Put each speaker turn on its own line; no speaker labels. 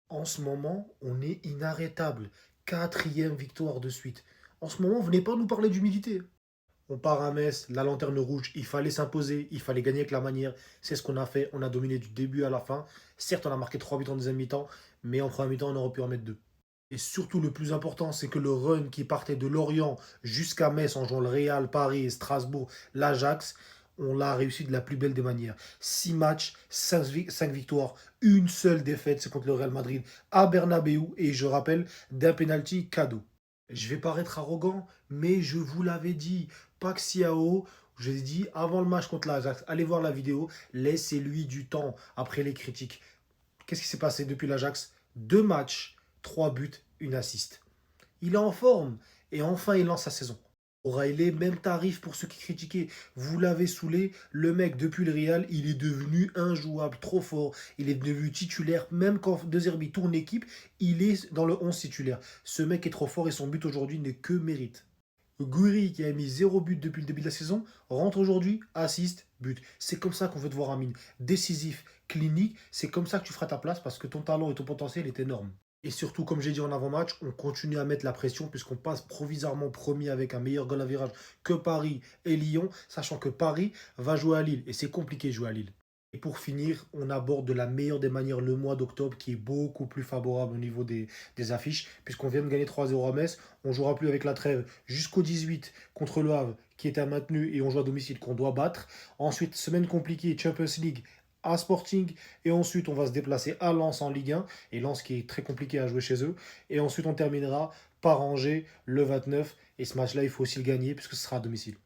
En ce moment, on est inarrêtable. Quatrième victoire de suite. En ce moment, venez pas nous parler d'humilité. On part à Metz, la lanterne rouge, il fallait s'imposer, il fallait gagner avec la manière. C'est ce qu'on a fait, on a dominé du début à la fin. Certes, on a marqué 3 buts en deuxième mi-temps, mais en première mi-temps, on aurait pu en mettre 2. Et surtout, le plus important, c'est que le run qui partait de Lorient jusqu'à Metz en jouant le Real, Paris, Strasbourg, l'Ajax, on l'a réussi de la plus belle des manières. 6 matchs, 5 victoires, une seule défaite, c'est contre le Real Madrid à Bernabeu. Et je rappelle, d'un penalty cadeau. Je vais paraître arrogant, mais je vous l'avais dit. Paxiao, je l'ai dit avant le match contre l'Ajax. Allez voir la vidéo, laissez-lui du temps après les critiques. Qu'est-ce qui s'est passé depuis l'Ajax? 2 matchs, 3 buts, une assist. Il est en forme et enfin il lance sa saison. O'Reilly, même tarif pour ceux qui critiquaient. Vous l'avez saoulé, le mec depuis le Real, il est devenu injouable, trop fort. Il est devenu titulaire, même quand De Zerbi tourne l'équipe, il est dans le 11 titulaire. Ce mec est trop fort et son but aujourd'hui n'est que mérite. Gouiri, qui a mis 0 but depuis le début de la saison, rentre aujourd'hui, assist, but. C'est comme ça qu'on veut te voir, Amine. Décisif, clinique, c'est comme ça que tu feras ta place parce que ton talent et ton potentiel est énorme. Et surtout, comme j'ai dit en avant-match, on continue à mettre la pression puisqu'on passe provisoirement premier avec un meilleur goal à virage que Paris et Lyon, sachant que Paris va jouer à Lille et c'est compliqué de jouer à Lille. Et pour finir, on aborde de la meilleure des manières le mois d'octobre qui est beaucoup plus favorable au niveau des affiches, puisqu'on vient de gagner 3-0 à Metz. On ne jouera plus avec la trêve jusqu'au 18 contre le Havre qui est maintenu et on joue à domicile qu'on doit battre. Ensuite, semaine compliquée, Champions League à Sporting. Et ensuite, on va se déplacer à Lens en Ligue 1. Et Lens qui est très compliqué à jouer chez eux. Et ensuite, on terminera par Angers le 29. Et ce match-là, il faut aussi le gagner puisque ce sera à domicile.